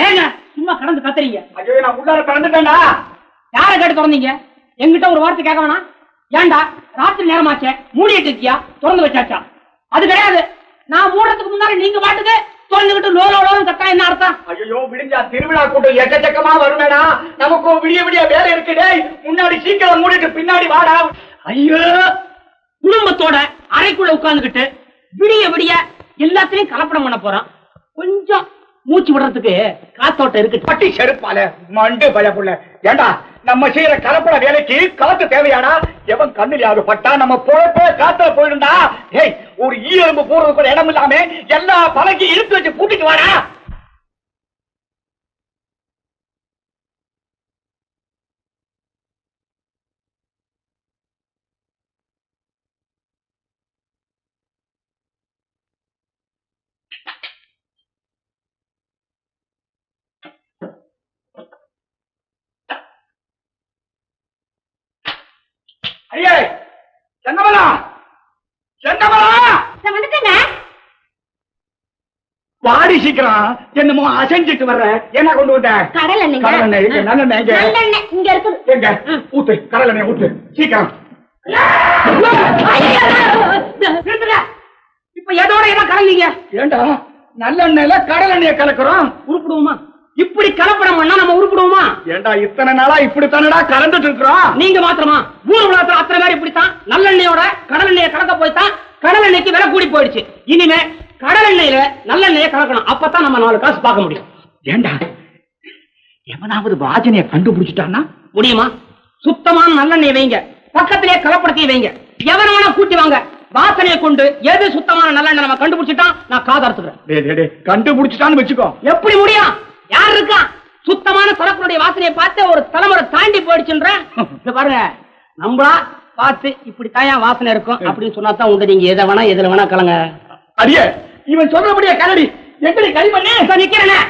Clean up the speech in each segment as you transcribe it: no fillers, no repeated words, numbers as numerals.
ஏங்க சும்மா கடந்து கத்துறீங்க? ஐயோ நான் உள்ளார கடந்துட்டேன்டா. யாரை கேட்டு திறந்தீங்க? என்கிட்ட ஒரு வார்த்தை கேட்க வேணாம். ஏன்டா ராத்திரி நேரமாச்சே மூடிட்டு இருக்கியா திறந்து வச்சாச்சா? அது கிடையாது. நான் மூடுறதுக்கு முன்னாடி நீங்க பாட்டுக்கு திறந்துகிட்டு லோலோன்னு கத்தா என்ன அர்த்தம்? ஐயோ விடிஞ்சா திருவிழா கூட்டம் எக்கச்சக்கமா வருமேடா. நமக்கு விடிய விடிய வேலை இருக்குடே. முன்னாடி சீக்கிரம் மூடிட்டு பின்னாடி வாடா. ஐயோ குடும்பத்தோட அறைக்குள்ள உட்கார்ந்துகிட்டு விடிய விடிய எல்லாத்திலையும் கலப்படம் பண்ண போறான். கொஞ்சம் மூச்சு விடுறதுக்கு காத்தோட்டம் இருக்கு. பட்டி செருப்பால மண்டு பயப்புள்ள. ஏண்டா நம்ம செய்யற கலப்பட வேலைக்கு காத்து தேவையாடா? எவன் கண்ணிலாவது பட்டா நம்ம பொழப்பே காத்துல போயிருந்தா. ஏய் ஒரு ஈரம்பு போறது கூட இடம் இல்லாம எல்லா பழகி இழுத்து வச்சு கூட்டிட்டு வாடா. ஐயே செங்கமலா, செங்கமலா வந்துட்டேங்க. வாடி சீக்கிரம். என்னமோ அசைஞ்சிட்டு வர்ற. என்ன கொண்டு வந்த? கடல் எண்ணெய். கடல் எண்ணெய் எங்க? நல்லெண்ணெய் எங்க? நல்லெண்ணெய் இங்க இருக்குது. எங்க? ஊத்து, கடல் எண்ணெய் ஊத்து சீக்கிரம். இப்ப எதோட எல்லாம் கலந்தீங்க? ஏண்டா நல்லெண்ணெயில கடல் எண்ணெய கலக்குறோம். உருப்பிடுவோமா? இப்படி கலப்படம் பண்ணா நம்ம உருப்பிடுவோமா? ஏண்டா இத்தனை நாளா இப்படித்தானடா கலந்துட்டு இருக்கிறோம். நீங்க மாத்திரமா? ஊர் உலகத்துல அத்தனை பேர் இப்படித்தான் நல்லெண்ணெயோட கடல் எண்ணெயை கலக்க போய்தான் கடல் எண்ணெய்க்கு விலை கூடி போயிடுச்சு. இனிமே கடல் எண்ணெயில நல்லெண்ணெயை கலக்கணும். அப்பதான் நம்ம 4 காசு பார்க்க முடியும். ஏண்டா எவனாவது வாஜனைய கண்டுபிடிச்சிட்டான்னா? முடியுமா? சுத்தமான நல்லெண்ணெய் வைங்க, பக்கத்திலே கலப்படத்தையும் வைங்க, எவன வேணா கூட்டி வாங்க. வாசனையை கொண்டு எது சுத்தமான நல்லெண்ணெய் நம்ம கண்டுபிடிச்சிட்டான் நான் காதறுத்துக்கிறேன். கண்டுபிடிச்சிட்டான்னு வச்சுக்கோ. எப்படி முடியும்? யார் இருக்கா? சுத்தமான சரக்குடைய வாசனையை பார்த்து ஒரு தலைமுறை தாண்டி போயிடுச்சுன்ற பாருங்க. நம்மளா பார்த்து இப்படி தாயா வாசனை இருக்கும் அப்படின்னு சொன்னா தான் உண்டு. நீங்க எதை வேணா எதுல வேணா கலங்க. அடியே இவன் சொல்றபடியா கலடி. எப்படி களிமண்ணே நிக்கிறேன்.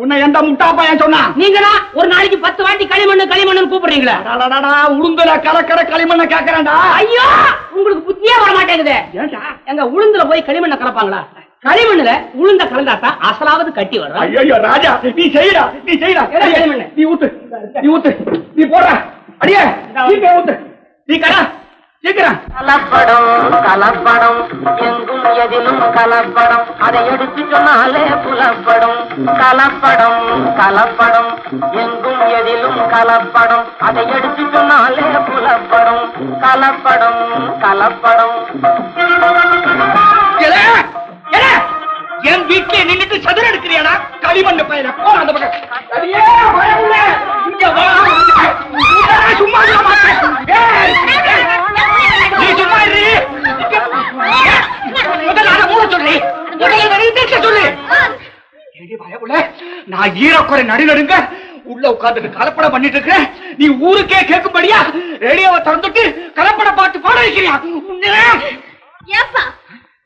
உன்னை எந்த முட்டாப்பா ஏன் சொன்னா? நீங்க தான் ஒரு நாளைக்கு 10 வாட்டி களிமண்ணு களிமண்ணு கூப்பிடுறீங்களா? உளுந்துல கலக்கற களிமண்ண கேக்குறான்டா. ஐயோ உங்களுக்கு புத்தியே வர மாட்டேங்குது. எங்க உளுந்துல போய் களிமண்ண கலப்பாங்களா? களிமண்ணுல உளுந்த கலந்தாத்தான் அசலாவது கட்டி வரும். ஐயோ ராஜா நீ செய்யடா, நீ செய்யடா. நீ ஊத்து, நீ ஊத்து, நீ போடுற. அடியே சீக்கிரம் ஊத்து, நீ கடா சீக்கிரம். கலப்படம் கலப்படம் எங்கும் எதிலும் கலப்படம், அதை எடுத்து சொன்னாலே புலப்படும். கலப்படம் கலப்படம் எங்கும் எதிலும் கலப்படம், அதை எடுத்து சொன்னாலே புலப்படும். கலப்படம் கலப்படம். என் வீட்டுல நின்னுட்டு சதுர எடுக்கிறியாடா களிமண்ணு பையன? போற அந்த பக்கம். இங்க வா. சும்மா நீ சும்மா இரு. முதல்ல மூட சொல்லி சொல்லு. நான் ஈரக்குறை நடுநடுங்க உள்ள உட்கார்ந்துட்டு கலப்படம் பண்ணிட்டு இருக்கேன். நீ ஊருக்கே கேட்கும்படியா ரேடியோவை திறந்துட்டு கலப்படம் பாட்டு பாட வைக்கிறியா? ஏப்பா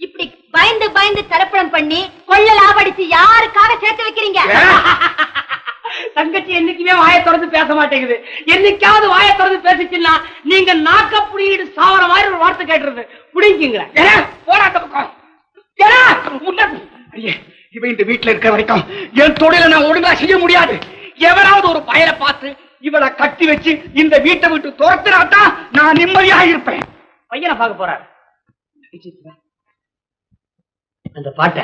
இப்படி பயந்து பயந்து கலப்படம் பண்ணி கொள்ள லாபடிச்சு யாருக்காக சேர்த்து வைக்கிறீங்க? தங்கச்சி என்னைக்குமே வாயை திறந்து பேச மாட்டேங்குது. என்னைக்காவது வாயை திறந்து பேசிச்சுன்னா நீங்க நாக்க புடிங்கிட்டு சாவர மாதிரி ஒரு வார்த்தை கேட்டுறது புடிங்கிங்க. போராட்ட பக்கம் இவன் இந்த வீட்டுல இருக்க வரைக்கும் என் தொழில நான் ஒழுங்கா செய்ய முடியாது. எவராவது ஒரு பயலை பார்த்து இவளை கட்டி வச்சு இந்த வீட்டை விட்டு துரத்துறாதான் நான் நிம்மதியாக இருப்பேன். பையனை பார்க்க போறாரு. அந்த பாட்டை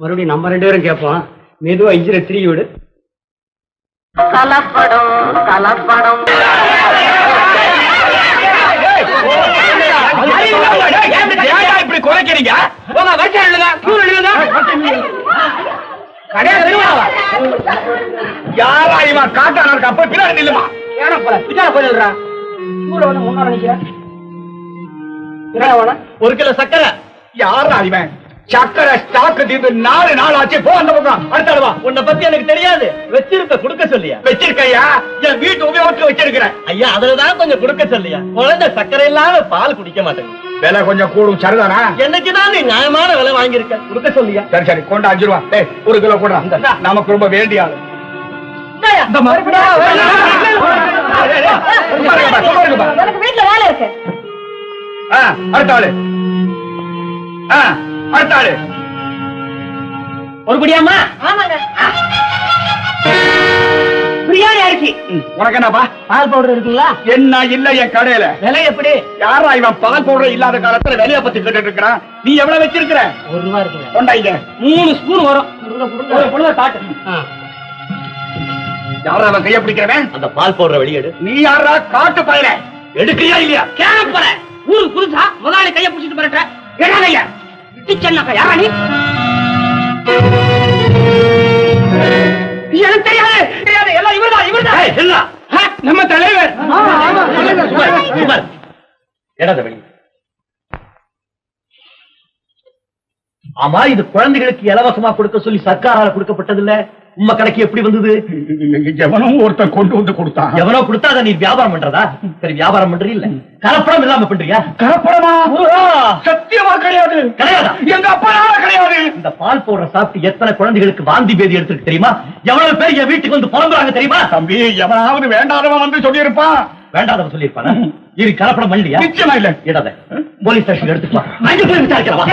மறுபடியும் நம்ம 2 பேரும் கேட்போம். மெதுவா இஞ்சில திரிகி விடு. கலப்படம் கலப்படம். இப்படி குறைக்கிறீங்க? யாரா இவன் காட்டான இருக்க? அப்ப பின்னாடி நில்லுமா. ஏன்னா போல பின்னால போயிடுறா. முன்னால நிக்கிறேன். 1 கிலோ சக்கரை. யாரா இவன்? சக்கரை ஸ்டாக் தீர்ந்து 4 நாள் ஆச்சு. போ அந்த பக்கம். அடுத்தவா. உன்னை பத்தி எனக்கு தெரியாது. வச்சிருக்க கொடுக்க சொல்லியா? வச்சிருக்கையா? என் வீட்டு உபயோகத்துக்கு வச்சிருக்கிறேன். ஐயா அதுலதான் கொஞ்சம் கொடுக்க சொல்லியா? குழந்தை சக்கரை இல்லாம பால் குடிக்க மாட்டேங்க. விலை கொஞ்சம் கூடும் சரிதானா? என்னைக்குதான் நீ நியாயமான விலை வாங்கியிருக்க. கொடுக்க சொல்லியா? சரி சரி கொண்டு 5 ரூபா. 1 கிலோ கூட நமக்கு ரொம்ப வேண்டிய ஆளு. வீட்டுல வேலை இருக்கு. அடுத்த ஆளு. அடுத்த ஆளு. ஒரு குடியாமா? ஆமாங்க. உனக்கு என்னப்பா? பால் பவுடர் இருக்குங்களா? என்ன இல்ல என் கடையில. விலை எப்படி? யாரா இவன் பால் பவுடர் இல்லாத காலத்துல விலைய பத்தி கேட்டுட்டு இருக்கிறான்? நீ எவ்வளவு வச்சிருக்கிற? ₹1 இருக்குங்க. கொண்டாங்க. 3 ஸ்பூன் வரும். யாரா அவன் கைய பிடிக்கிறவன்? அந்த பால் பவுடரை வெளியேடு. நீ யாரா காட்டு பயிர? எடுக்கிறியா இல்லையா? கேப்பற ஊருக்கு புதுசா முதலாளி கைய பிடிச்சிட்டு போறட்ட எடாதையா இடிச்சன்னாக்கா யாரா நீ? எனக்கு தெரியாது எல்லாம் இவர்தான் நம்ம தலைவர். எடாத வெளியே. ஆமா, இது குழந்தைகளுக்கு இலவசமா கொடுக்க சொல்லி சர்க்காரால கொடுக்கப்பட்டதில்ல. உம்ம கடைக்கு எப்படி வந்தது? எவனும் ஒருத்தன் கொண்டு வந்து கொடுத்தான். எவனோ கொடுத்தா அதை நீ வியாபாரம் பண்றதா? சரி, வியாபாரம் பண்றீ இல்ல, கலப்படம் இல்லாம பண்றியா? கலப்படமா? சத்தியமா கிடையாது. கிடையாதா? எங்க அப்பனால கிடையாது. இந்த பால் பவுடர் சாப்பிட்டு எத்தனை குழந்தைகளுக்கு வாந்தி பேதி எடுத்துருக்கு தெரியுமா? எவ்வளவு பேர் என் வீட்டுக்கு வந்து புலம்புறாங்க தெரியுமா? தம்பி, எவனாவது வேண்டாதவன் வந்து சொல்லியிருப்பான். வேண்டாதவன் சொல்லியிருப்பானா? இது கலப்படம் பண்ணலையா? நிச்சயமா இல்ல. இடாத, போலீஸ் ஸ்டேஷன் எடுத்துக்கலாம். அங்க போய் விசாரிக்கிறவா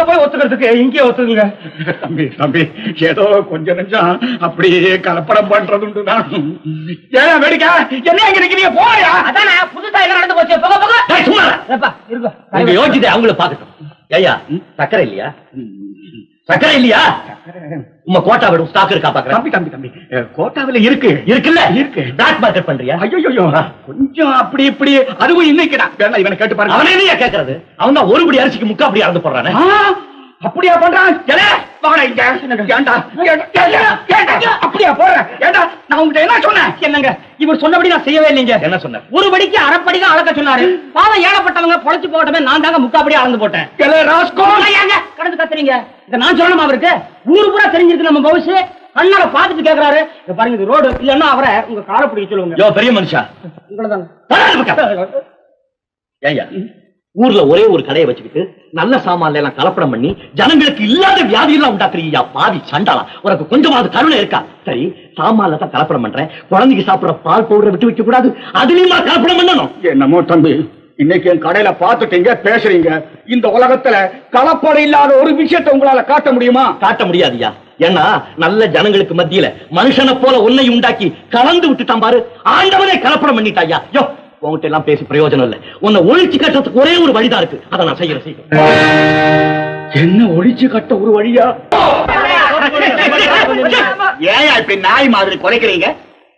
போய் ஒத்துக்கிறதுக்கு இங்கே ஒத்துக்குங்க. தம்பி தம்பி, ஏதோ கொஞ்சம் நெஞ்சம் அப்படியே கலப்படம் பண்றதுண்டுதான். ஏன் வேடிக்கை? என்ன அங்க நிக்கிறீங்க? போயா. அதானே புதுசா என்ன நடந்து போச்சு? போக போக சும்மா இருக்கும். யோசிச்சு அவங்கள பாக்கட்டும். ஐயா, சக்கரை இல்லையா? சக்கரை இல்லையா? உங்க கோட்டா விடும் ஸ்டாக் இருக்கா பாக்குறேன். தம்பி தம்பி தம்பி, கோட்டாவில இருக்கு. இருக்குல்ல? இருக்கு. பிளாக் மார்க்கெட் பண்றியா? ஐயோ, கொஞ்சம் அப்படி இப்படி. அதுவும் இன்னைக்குதான். வேணா இவனை கேட்டு பாருங்க. அவனே இல்லையா கேட்கறது? அவன் தான் ஒரு படி அரிசிக்கு முக்கா அப்படி அறந்து போடுறானே. அப்படியா பண்றான்? அப்படியா போறேன்? ஏண்டா, நான் உங்ககிட்ட என்ன சொன்னேன்? என்னங்க இவர் சொன்னபடி நான் செய்யவே இல்லைங்க. என்ன சொன்ன? ஒரு படிக்கு அரைப்படி தான் அளக்க சொன்னாரு. பாவம் ஏழப்பட்டவங்க பொழைச்சு போட்டமே, நான் தாங்க முக்காப்படி அளந்து போட்டேன். கடந்து கத்துறீங்க. இத நான் சொல்லணுமா அவருக்கு? ஊரு பூரா தெரிஞ்சிருக்கு நம்ம பவுஸ். கண்ணால பாத்துட்டு கேக்குறாரு. பாருங்க, இது ரோடு இல்லன்னா அவரை உங்க காலை பிடிக்க சொல்லுங்க. யோ பெரிய மனுஷா, உங்களதாங்க. ஏய்யா, ஊர்ல ஒரே ஒரு கடையை வச்சுக்கிட்டு நல்ல சாமான்ல எல்லாம் கலப்படம் பண்ணி ஜனங்களுக்கு இல்லாத வியாதி எல்லாம் உண்டாக்குறீங்க. பாவி சண்டாளா, உனக்கு கொஞ்சமாவது கருணை இருக்கா? சரி, சாமான்ல தான் கலப்படம் பண்றேன், குழந்தைக்கு சாப்பிடுற பால் பவுடரை விட்டு வைக்க கூடாது, அதுலயுமா கலப்படம் பண்ணணும்? என்னமோ தம்பி, இன்னைக்கு என் கடையில பாத்துட்டீங்க, பேசுறீங்க. இந்த உலகத்துல கலப்படம் இல்லாத ஒரு விஷயத்தை உங்களால காட்ட முடியுமா? காட்ட முடியாதுயா. ஏன்னா நல்ல ஜனங்களுக்கு மத்தியில மனுஷனை போல உன்னை உண்டாக்கி கலந்து விட்டுட்டான் பாரு. ஆண்டவனே கலப்படம் பண்ணிட்டாயா. யோ, உங்ககிட்ட எல்லாம் பேசி பிரயோஜனம் இல்ல. உன்னை ஒழிச்சு கட்டுறதுக்கு ஒரே ஒரு வழிதான் இருக்கு. அதை நான் செய்யறேன். என்ன ஒழிச்சு கட்ட ஒரு வழியா? ஏன் இப்படி நாய் மாதிரி குறைக்கிறீங்க?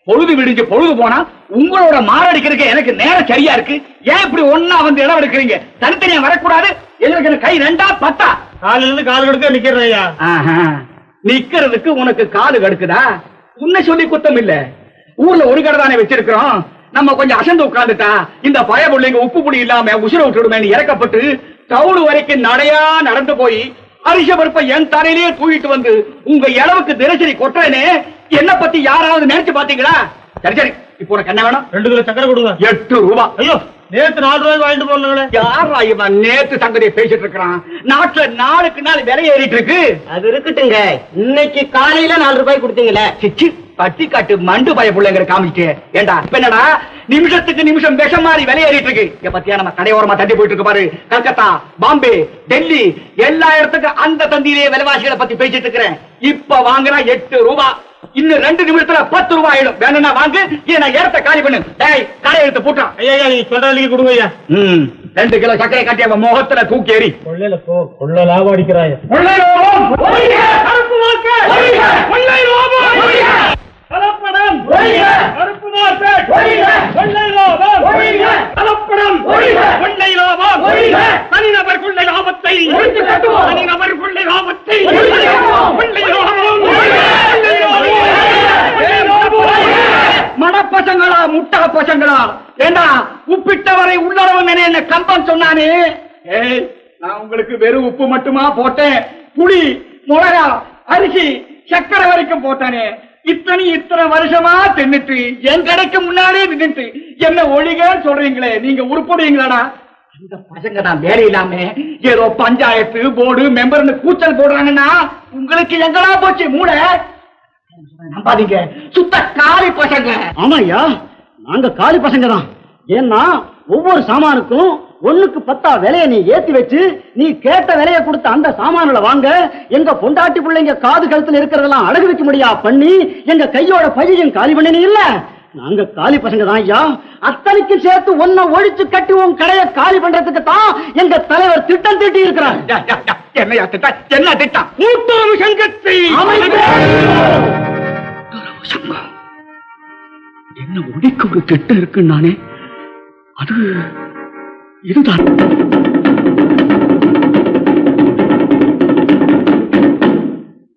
பொழுது விடிஞ்சு பொழுது போனா உங்களோட மாரடிக்கிறதுக்கு எனக்கு நேரம் சரியா இருக்கு. ஏன் இப்படி ஒன்னா வந்து இடம் எடுக்கிறீங்க? தனித்தனியா வரக்கூடாது. எங்களுக்கு கை 2 10 காலில இருந்து கால் கடுக்க நிக்கிறேயா? நிக்கிறதுக்கு உனக்கு காலு கடுக்குதா? உன்னை சொல்லி குத்தம் இல்ல. ஊர்ல ஒரு கடை தானே வச்சிருக்கிறோம். நம்ம கொஞ்சம் அசந்து உட்கார்ந்துட்டா இந்த பய பிள்ளைங்க உப்பு புளி இல்லாம உசுர விட்டுடுமே இறக்கப்பட்டு டவுன் வரைக்கும் நடையா நடந்து போய் அரிசி பருப்பை என் தலையிலேயே தூக்கிட்டு வந்து உங்க அளவுக்கு தினசரி கொட்டுறேனே. என்ன பத்தி யாராவது நினைச்சு பாத்தீங்களா? சரி சரி, இப்போ உனக்கு என்ன வேணும்? 2 கிலோ சக்கரை கொடுங்க. 8 ரூபாய். ஐயோ, நேத்து 4 ரூபாய்க்கு வாங்கிட்டு போனீங்களே. யாரா இவன் நேத்து சங்கதியை பேசிட்டு இருக்கிறான்? நாட்டுல நாளுக்கு நாள் விலை ஏறிட்டு இருக்கு. அது இருக்கட்டுங்க, இன்னைக்கு காலையில 4 ரூபாய் கொடுத்தீங்களே. சிச்சி, பட்டி காட்டு மண்டு பய பிள்ளைங்கிற காமிச்சு. ஏண்டா இப்ப என்னடா நிமிஷத்துக்கு நிமிஷம் விஷம் மாறி விலை ஏறிட்டு இருக்கு. இங்க பத்தியா நம்ம கடையோரமா தட்டி போயிட்டு இருக்கு பாரு. கல்கத்தா, பாம்பே, டெல்லி எல்லா இடத்துக்கும் அந்த தந்தியிலேயே விலைவாசிகளை பத்தி பேசிட்டு இருக்கிறேன். இப்ப வாங்குனா 8 ரூபாய். இன்னும் 2 நிமிஷத்துல 10 ரூபாய் ஆயிடும். வேணும்னா வாங்கு, நான் இடத்தை காலி பண்ணு. டேய், கடை எடுத்து போட்டான். ஐயா, நீ சொல்றதுக்கு கொடுங்க ஐயா. 2 கிலோ சக்கரை காட்டி அவன் முகத்துல தூக்கி ஏறி கொள்ளையில போ. கொள்ள லாபம் அடிக்கிறாய். கலப்படம், கருப்பு மார்க்கெட், கொள்ளை லாபம், கலப்படம், கொள்ளை லாபம், தனிநபர் கொள்ளை லாபத்தை, தனிநபர் கொள்ளை லாபத்தை, கொள்ளை லாபம், மடப்பசங்களா முட்டா பசங்களா? ஏண்டா உப்பிட்டவரை உள்ளவன் என்ன கம்பம் சொன்னானே? நான் உங்களுக்கு வெறும் உப்பு மட்டுமா போட்டேன்? புளி, மிளகா, அரிசி, சக்கரை வரைக்கும் போட்டானே. இத்தனை வருஷமா தின்னுட்டு என் கடைக்கு முன்னாலே நின்னுட்டு என்ன ஒழிகன்னு சொல்றீங்களே, நீங்க உருப்படுவீங்களாடா? இந்த பசங்க தான் வேலை இல்லாம ஏதோ பஞ்சாயத்து போர்டு மெம்பர்னு கூச்சல் போடுறாங்கன்னா உங்களுக்கு எங்கடா போச்சு மூளை? நம்பாதீங்க, சுத்த காலி பசங்க. ஆமாய்யா, நாங்க காலி பசங்க தான். ஏன்னா ஒவ்வொரு சாமானுக்கும் 1க்கு 10 விலைய நீ ஏத்தி வச்சு நீ கேட்ட விலைய கொடுத்த அந்த சாமான்களை வாங்க எங்க பொண்டாட்டி பிள்ளைங்க காது கழுத்துல இருக்கிறதெல்லாம் அழகு வைக்க முடியா பண்ணி எங்க கையோட பையன் காலி பண்ணி இல்ல. நாங்க காலி பசங்க தான் ஐயா. அத்தனைக்கு சேர்த்து ஒன்ன ஒழிச்சு கட்டி உன் கடையை காலி பண்றதுக்கு தான் எங்க தலைவர் திட்டம் தீட்டி இருக்கிறார். என்னையா திட்டம்? என்ன திட்டம்? கூட்டுறவு சங்கத்தை சங்கம் என்ன ஒடிக்க ஒரு திட்டம் இருக்கு நானே. அது இதுதான்.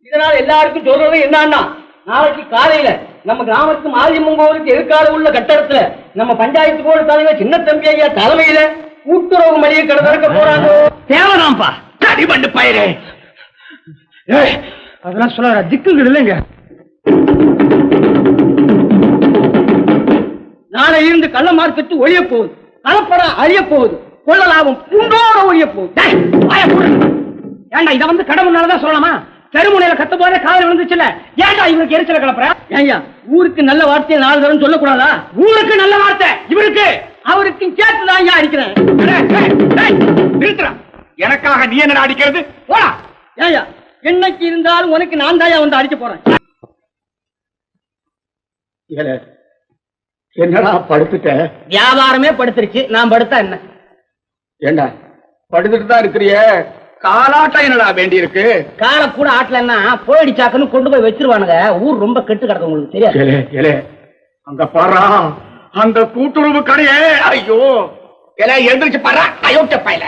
இதனால எல்லாருக்கும் சொல்றது என்னன்னா, நாளைக்கு காலையில நம்ம கிராமத்துக்கு மாரியம்மன் கோவிலுக்கு எதிர்கால உள்ள கட்டடத்துல நம்ம பஞ்சாயத்து போர்டு தலைவர் சின்ன தம்பி ஐயா தலைமையில கூட்டுறவு மளிகை கடை திறக்க போறாங்க. தேவைதான்ப்பா. கடிபண்டு பயிரே. அதெல்லாம் சொல்ல திக்குங்கள் இல்லைங்க. நாளை இருந்து கள்ள மார்க்கெட்டு ஒழிய போகுது, கலப்படம் அழிய போகுது, கொள்ள லாபம் பூண்டோட ஒழிய போகுது. ஏண்டா இத வந்து கடவுள்னாலதான் சொல்லலாமா? தெருமுனையில கத்த போதே காதல் விழுந்துச்சுல, ஏண்டா இவருக்கு எரிச்சல கிளப்புற? ஏய்யா, ஊருக்கு நல்ல வார்த்தையை 4 தடவை சொல்லக்கூடாதா? ஊருக்கு நல்ல வார்த்தை, இவருக்கு அவருக்கு சேர்த்துதான் ஐயா அடிக்கிறேன். நிறுத்துறான். எனக்காக நீ என்ன அடிக்கிறது? போடா. ஏய்யா, என்னைக்கு இருந்தாலும் உனக்கு நான் தாயா வந்து அடிக்க போறேன். என்னடா படுத்துட்ட? வியாபாரமே படுத்துருச்சு, நான் படுத்தா என்ன? ஏண்டா படுத்துட்டு தான் இருக்கிறிய? காலாட்டம் என்னடா வேண்டி இருக்கு? காலை கூட ஆட்டலன்னா போயிடுச்சாக்குன்னு கொண்டு போய் வச்சிருவானுங்க. ஊர் ரொம்ப கெட்டு கிடக்கும், உங்களுக்கு தெரியாது. அங்க பாரா, அந்த கூட்டுறவு கடையே. ஐயோ, எழுந்திருச்சு பாரா. அயோக்கிய பயல.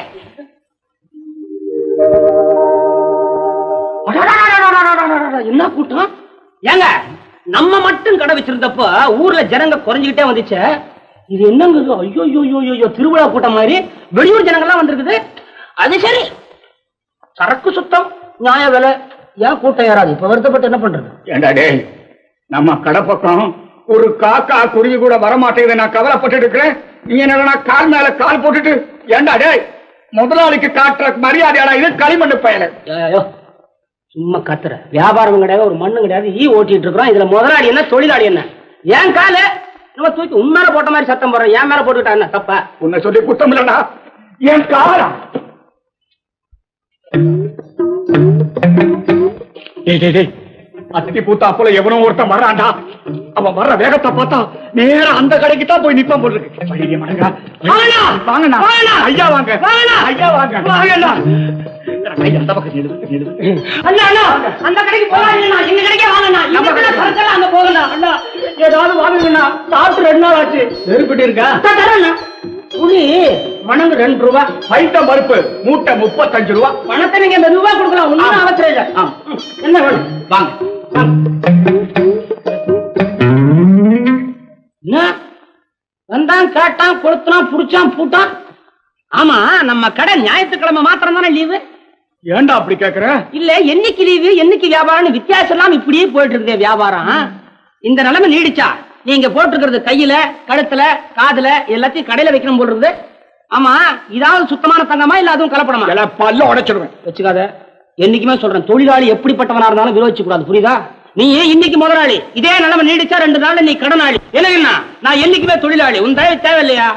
என்ன கூட்டம்? ஏங்க, நம்ம மட்டும் கடை வச்சிருந்தப்ப ஊர்ல ஜனங்க குறைஞ்சுக்கிட்டே வந்துச்சு. இது என்னங்க? ஐயோ ஐயோ, திருவிழா கூட்டம் மாதிரி வெளியூர் ஜனங்கள்லாம் வந்திருக்குது. அது சரி, சரக்கு சுத்தம், நியாய விலை, ஏன் கூட்டம் ஏறாது? இப்ப வருத்தப்பட்டு என்ன பண்றது? ஏண்டா டேய், நம்ம கடை பக்கம் ஒரு காக்கா குருவி கூட வரமாட்டேங்குது. நான் கவலைப்பட்டு இருக்கிறேன். நீ என்ன கால் மேல கால் போட்டுட்டு? ஏண்டா டேய், முதலாளிக்கு காட்டுற மரியாதையாடா இது? களிமண்ணு பயல. ஐயோ, சும்மா கத்துற. வியாபாரம் கிடையாது, ஒரு மண்ணு கிடையாது, ஈ ஓட்டிட்டு இருக்கிறோம். இதுல முதலாளி என்ன, தொழிலாளி என்ன? ஏன் கால நம்ம தூக்கி உண்மையில போட்ட மாதிரி சத்தம் போடுறோம். ஏன் மேல போட்டுக்கிட்டா என்ன தப்பா? உன்னை சொல்லி குத்தம் இல்லடா. என் காலா அத்தி பூத்தா போல எவனோ ஒருத்தன் வர்றான்டா. அவன் வர்ற வேகத்தை பார்த்தா நேரா அந்த கடைக்கு தான் போய் நிப்பான் போல இருக்கு. வாங்கண்ணா, ஐயா வாங்க, ஐயா வாங்க, வாங்கண்ணா. அந்த கடைக்கு போகாதீங்கண்ணா, எங்க கடைக்கே வாங்கண்ணா. அங்க போகலாம். அண்ணா ஏதாவது வாங்குங்கண்ணா, சாப்பிட்டு 2 நாள் ஆச்சு. நெருப்பிட்டு இருக்கா? புளி மணங்கு 2 ரூபாய், பைத்தம் பருப்பு மூட்டை 35 ரூபா. பணத்தை நீங்க மெதுவா கொடுக்கலாம், ஒண்ணும் அவசரம் இல்ல. என்ன வேணும்? வாங்க. வந்தான், கேட்டான், கொளுத்தான், புடிச்சான், பூட்டான். ஆமா, நம்ம கடை ஞாயிற்றுக்கிழமை மாத்திரம் தானே லீவு? ஏண்டா அப்படி கேக்குற? இல்ல, என்னைக்கு லீவு என்னைக்கு வியாபாரம் வித்தியாசம் எல்லாம் இப்படியே போயிட்டு இருக்குது வியாபாரம். இந்த நிலைமை நீடிச்சா நீங்க போட்டிருக்கிறது கையில, கழுத்துல, காதுல எல்லாத்தையும் கடையில வைக்கணும் போல் இருக்குது. ஆமா, இதாவது சுத்தமான தங்கமா இல்ல அதுவும் கலப்படமா? எல்லாம் பல்ல உடைச்சிடுவேன். வச்சுக்காத. என்னைக்குமே சொல்றேன், தொழிலாளி எப்படிப்பட்டவனா இருந்தாலும் விரோதிச்சு கூடாது, புரியுதா? நீ இன்னைக்கு முதலாளி, இதே நிலைமை நீடிச்சா 2 நாள் நீ கடனாளி. இல்லைன்னா நான் என்னைக்குமே தொழிலாளி. உன் தயவு தேவையில்லையா?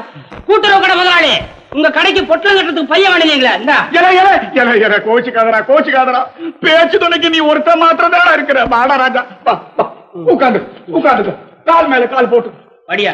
கூட்டுறவு கடை முதலாளி, உங்க கடைக்கு பொட்டலம் கட்டுறதுக்கு பையன் வேணுங்களா? இந்த கோச்சுக்காதரா, கோச்சுக்காதரா. பேச்சு துணைக்கு நீ ஒருத்த மாத்திரம் தான் இருக்கிற. வாடா ராஜா, உட்காந்து உட்காந்து கால் மேல கால் போட்டு படியா.